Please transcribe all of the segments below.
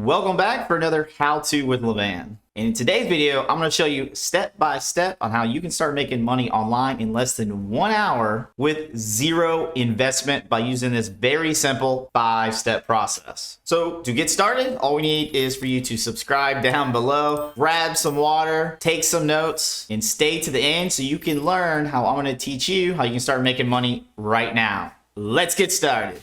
Welcome back for another how-to with Levan. In today's video, I'm going to show you step by step on how you can start making money online in less than 1 hour with zero investment by using this very simple 5-step process. So to get started, all we need is for you to subscribe down below, grab some water, take some notes, and stay to the end so you can learn how I'm going to teach you how you can start making money right now. Let's get started.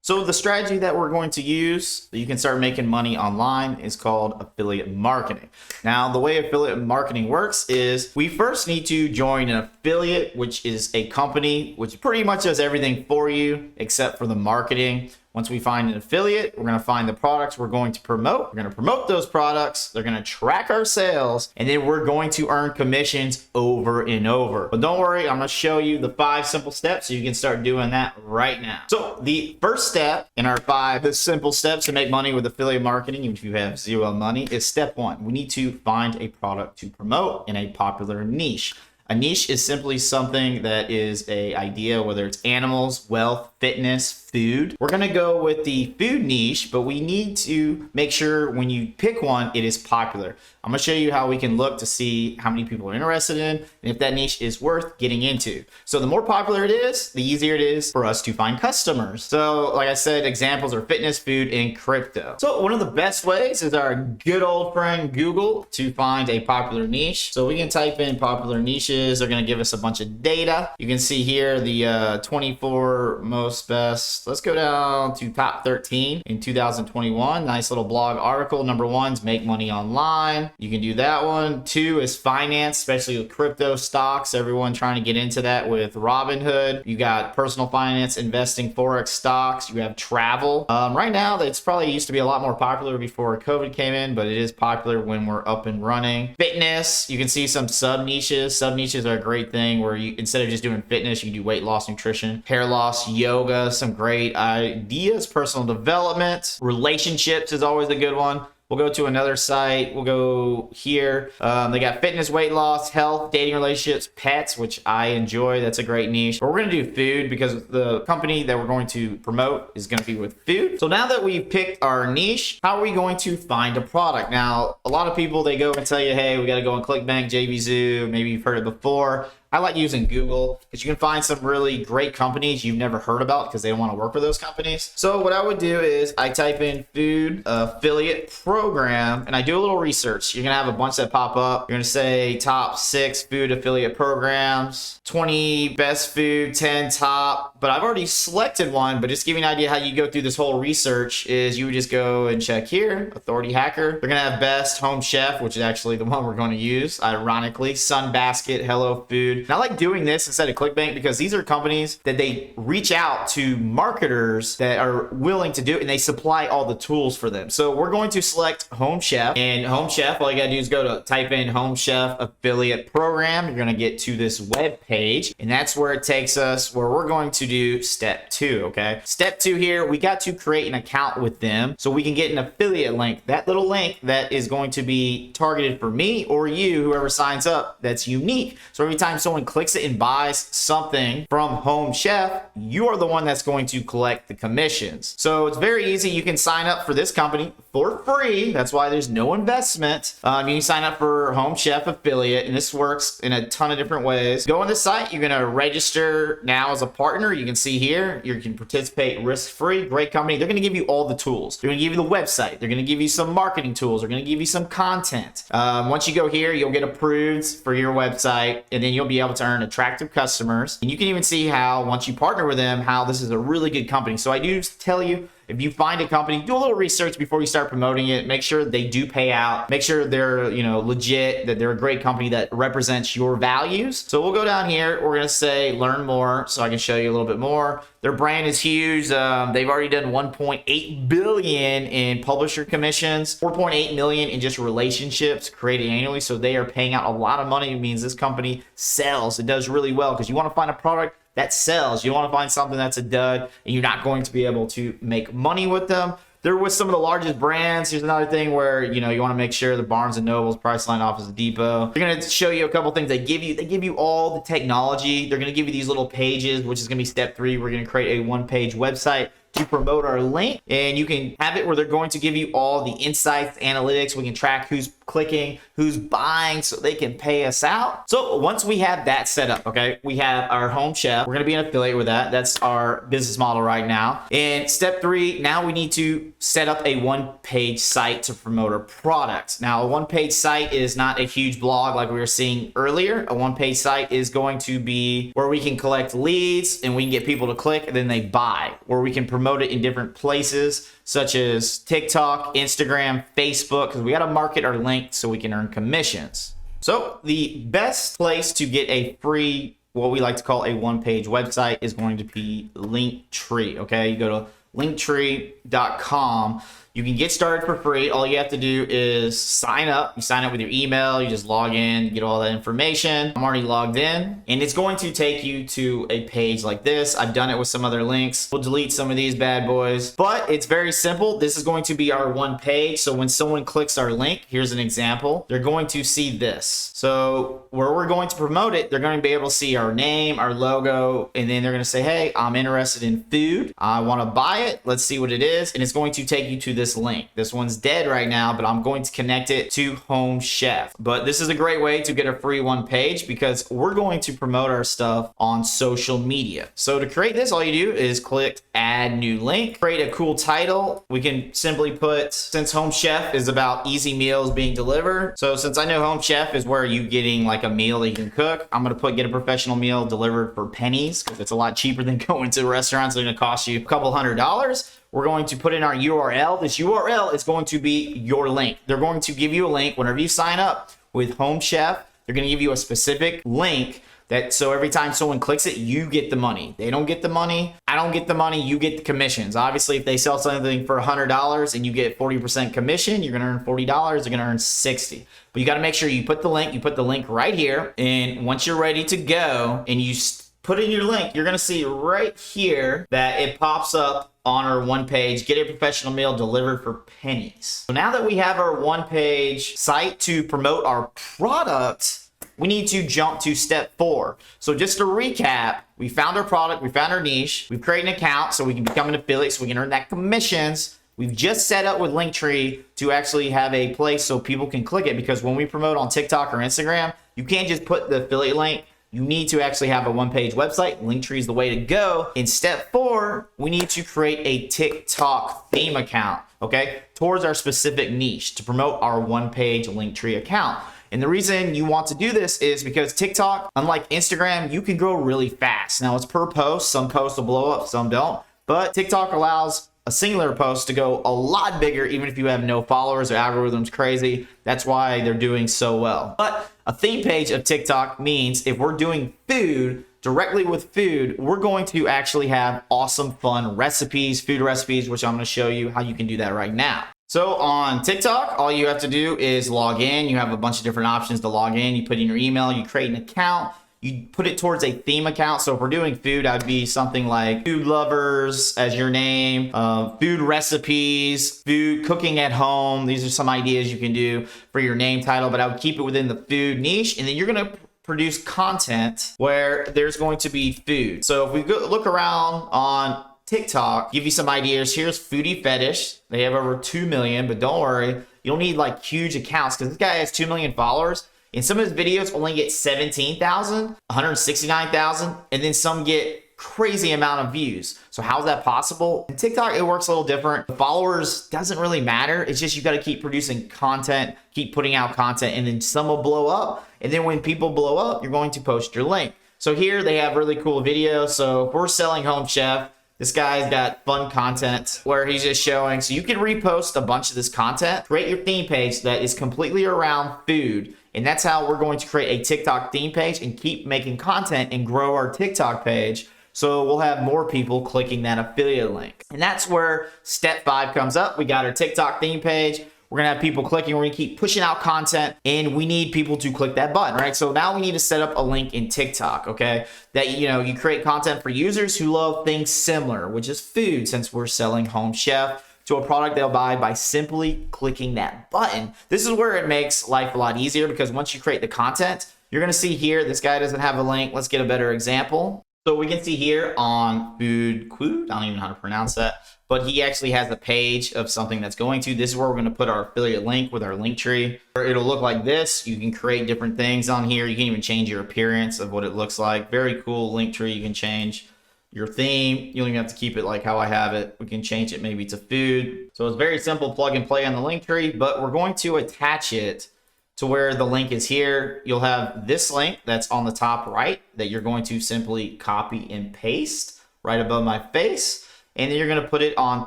So the strategy that we're going to use that you can start making money online is called affiliate marketing. Now, the way affiliate marketing works is we first need to join an affiliate, which is a company which pretty much does everything for you except for the marketing. Once we find an affiliate, we're going to find the products we're going to promote. We're going to promote those products. They're going to track our sales, and then we're going to earn commissions over and over. But don't worry, I'm going to show you the 5 simple steps so you can start doing that right now. So the first step in our 5 simple steps to make money with affiliate marketing, even if you have zero money, is step 1. We need to find a product to promote in a popular niche. A niche is simply something that is an idea, whether it's animals, wealth, fitness, food. We're going to go with the food niche, but we need to make sure when you pick one, it is popular. I'm going to show you how we can look to see how many people are interested in and if that niche is worth getting into. So the more popular it is, the easier it is for us to find customers. So like I said, examples are fitness, food, and crypto. So one of the best ways is our good old friend Google to find a popular niche. So we can type in popular niches. They're going to give us a bunch of data. You can see here the 24 most best. Let's go down to top 13 in 2021. Nice little blog article. Number 1 is make money online. You can do that one. 2 is finance, especially with crypto stocks. Everyone trying to get into that with Robinhood. You got personal finance, investing, forex stocks. You have travel. Right now, it's probably used to be a lot more popular before COVID came in, but it is popular when we're up and running. Fitness. You can see some sub niches. Sub niches are a great thing where you, instead of just doing fitness, you can do weight loss, nutrition, hair loss, yoga, some great ideas, personal development. Relationships is always a good one. We'll go to another site. We'll go here. They got fitness, weight loss, health, dating, relationships, pets, which I enjoy. That's a great niche. But we're going to do food because the company that we're going to promote is going to be with food. So now that we've picked our niche, how are we going to find a product? Now, a lot of people, they go and tell you, hey, we got to go on ClickBank, JVZoo. Maybe you've heard it before. I like using Google because you can find some really great companies you've never heard about because they don't want to work with those companies. So what I would do is I type in food affiliate program and I do a little research. You're going to have a bunch that pop up. You're going to say top 6 food affiliate programs, 20 best food, 10 top. But I've already selected one, but just to give you an idea how you go through this whole research is you would just go and check here, Authority Hacker. They're going to have best, Home Chef, which is actually the one we're going to use, ironically, Sunbasket, Hello Food. And I like doing this instead of ClickBank because these are companies that they reach out to marketers that are willing to do it and they supply all the tools for them. So we're going to select Home Chef, and Home Chef, all you gotta do is go to type in Home Chef affiliate program. You're gonna get to this web page, and that's where it takes us where we're going to do step 2. Okay, step 2 here, we got to create an account with them so we can get an affiliate link. That little link that is going to be targeted for me or you, whoever signs up, that's unique. So every time someone clicks it and buys something from Home Chef, you are the one that's going to collect the commissions. So it's very easy. You can sign up for this company for free. That's why there's no investment. You can sign up for Home Chef affiliate, and this works in a ton of different ways. Go on the site. You're going to register now as a partner. You can see here, you can participate risk-free. Great company. They're going to give you all the tools. They're going to give you the website. They're going to give you some marketing tools. They're going to give you some content. Once you go here, you'll get approved for your website, and then you'll be able to earn attractive customers. And you can even see how once you partner with them, how this is a really good company. So I do tell you, if you find a company, do a little research before you start promoting it. Make sure they do pay out. Make sure they're, legit, that they're a great company that represents your values. So we'll go down here. We're going to say learn more so I can show you a little bit more. Their brand is huge. They've already done 1.8 billion in publisher commissions, 4.8 million in just relationships created annually. So they are paying out a lot of money. It means this company sells. It does really well because you want to find a product that sells. You don't want to find something that's a dud and you're not going to be able to make money with them. they're with some of the largest brands. Here's another thing where, you know, you want to make sure the Barnes and Nobles, Priceline, Office Depot. They're going to show you a couple things. They give you all the technology. They're going to give you these little pages, which is going to be step 3. We're going to create a one-page website to promote our link, and you can have it where they're going to give you all the insights, analytics. We can track who's clicking, who's buying, so they can pay us out. So once we have that set up, okay, we have our Home Chef. We're going to be an affiliate with that. That's our business model right now. And step 3, now we need to set up a one-page site to promote our products. Now, a one-page site is not a huge blog like we were seeing earlier. A one-page site is going to be where we can collect leads and we can get people to click and then they buy, or we can promote it in different places such as TikTok, Instagram, Facebook, because we got to market our link so we can earn commissions. So the best place to get a free, what we like to call a one-page website, is going to be Linktree. Okay, you go to linktree.com. You can get started for free. All you have to do is sign up. You sign up with your email. You just log in, get all that information. I'm already logged in, and it's going to take you to a page like this. I've done it with some other links. We'll delete some of these bad boys, but it's very simple. This is going to be our one page. So when someone clicks our link, here's an example. They're going to see this. So where we're going to promote it, they're going to be able to see our name, our logo, and then they're going to say, hey, I'm interested in food. I want to buy it. Let's see what it is. And it's going to take you to this link. This one's dead right now, but I'm going to connect it to Home Chef. But this is a great way to get a free one page because we're going to promote our stuff on social media. So to create this, all you do is click add new link, create a cool title. We can simply put, since Home Chef is about easy meals being delivered. So since I know Home Chef is where you getting like a meal that you can cook, I'm going to put get a professional meal delivered for pennies because it's a lot cheaper than going to restaurants. They're going to cost you a couple $100. We're going to put in our URL. This URL is going to be your link. They're going to give you a link whenever you sign up with Home Chef. They're going to give you a specific link that so every time someone clicks it, you get the money. They don't get the money. I don't get the money. You get the commissions. Obviously, if they sell something for $100 and you get 40% commission, you're going to earn $40. They're going to earn $60. But you got to make sure you put the link right here. And once you're ready to go and you put in your link, you're going to see right here that it pops up on our one page, get a professional meal delivered for pennies. So now that we have our one page site to promote our product, we need to jump to step 4. So just to recap, we found our product, we found our niche, we've created an account so we can become an affiliate so we can earn that commissions. We've just set up with Linktree to actually have a place so people can click it, because when we promote on TikTok or Instagram, you can't just put the affiliate link. You need to actually have a one-page website. Linktree is the way to go. In step 4, we need to create a TikTok theme account, okay, towards our specific niche to promote our one-page Linktree account. And the reason you want to do this is because TikTok, unlike Instagram, you can grow really fast. Now, it's per post. Some posts will blow up, some don't. But TikTok allows a singular post to go a lot bigger, even if you have no followers. Their algorithm's crazy. That's why they're doing so well. But a theme page of TikTok means if we're doing food, directly with food, we're going to actually have awesome, fun recipes, food recipes, which I'm going to show you how you can do that right now. So on TikTok, all you have to do is log in. You have a bunch of different options to log in. You put in your email, you create an account. You put it towards a theme account. So if we're doing food, I'd be something like food lovers as your name, food recipes, food cooking at home. These are some ideas you can do for your name title, but I would keep it within the food niche. And then you're going to produce content where there's going to be food. So if we look around on TikTok, give you some ideas. Here's Foodie Fetish. They have over 2 million, but don't worry. You don't need like huge accounts because this guy has 2 million followers. And some of his videos only get 17,000, 169,000, and then some get crazy amount of views. So how's that possible? In TikTok, it works a little different. The followers doesn't really matter. It's just you got to keep producing content, keep putting out content, and then some will blow up. And then when people blow up, you're going to post your link. So here they have really cool videos. So if we're selling Home Chef, this guy's got fun content where he's just showing. So you can repost a bunch of this content, create your theme page that is completely around food. And that's how we're going to create a TikTok theme page and keep making content and grow our TikTok page. So we'll have more people clicking that affiliate link. And that's where step 5 comes up. We got our TikTok theme page. We're going to have people clicking. We're going to keep pushing out content, and we need people to click that button, right? So now we need to set up a link in TikTok, okay? That, you create content for users who love things similar, which is food, since we're selling Home Chef to a product they'll buy by simply clicking that button. This is where it makes life a lot easier, because once you create the content, you're going to see here, this guy doesn't have a link. Let's get a better example. So we can see here on Food Quote, I don't even know how to pronounce that, but he actually has a page of something that's going to. This is where we're going to put our affiliate link with our link tree. It'll look like this. You can create different things on here. You can even change your appearance of what it looks like. Very cool link tree. You can change your theme. You don't even have to keep it like how I have it. We can change it maybe to food. So it's very simple, plug and play on the link tree, but we're going to attach it to where the link is here. You'll have this link that's on the top right that you're going to simply copy and paste right above my face. And then you're going to put it on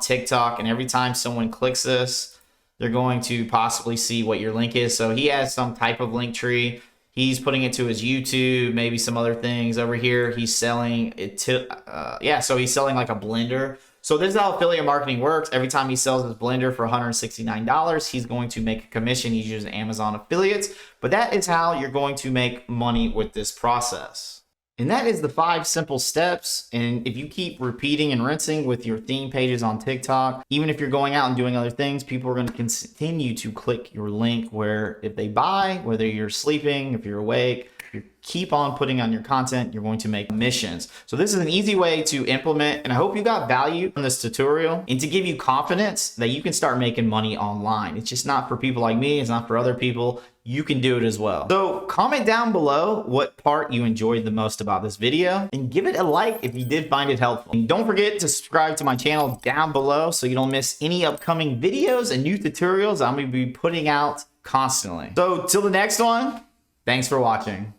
TikTok. And every time someone clicks this, they're going to possibly see what your link is. So he has some type of link tree. He's putting it to his YouTube, maybe some other things over here. He's selling it to, so he's selling like a blender. So this is how affiliate marketing works. Every time he sells his blender for $169, he's going to make a commission. He's using Amazon affiliates, but that is how you're going to make money with this process. And that is the 5 simple steps. And if you keep repeating and rinsing with your theme pages on TikTok, even if you're going out and doing other things, people are going to continue to click your link, where if they buy, whether you're sleeping, if you're awake, you keep on putting on your content, you're going to make commissions. So this is an easy way to implement, and I hope you got value from this tutorial and to give you confidence that you can start making money online. It's just not for people like me. It's not for other people. You can do it as well. So comment down below what part you enjoyed the most about this video, and give it a like if you did find it helpful. And don't forget to subscribe to my channel down below so you don't miss any upcoming videos and new tutorials I'm going to be putting out constantly. So till the next one, thanks for watching.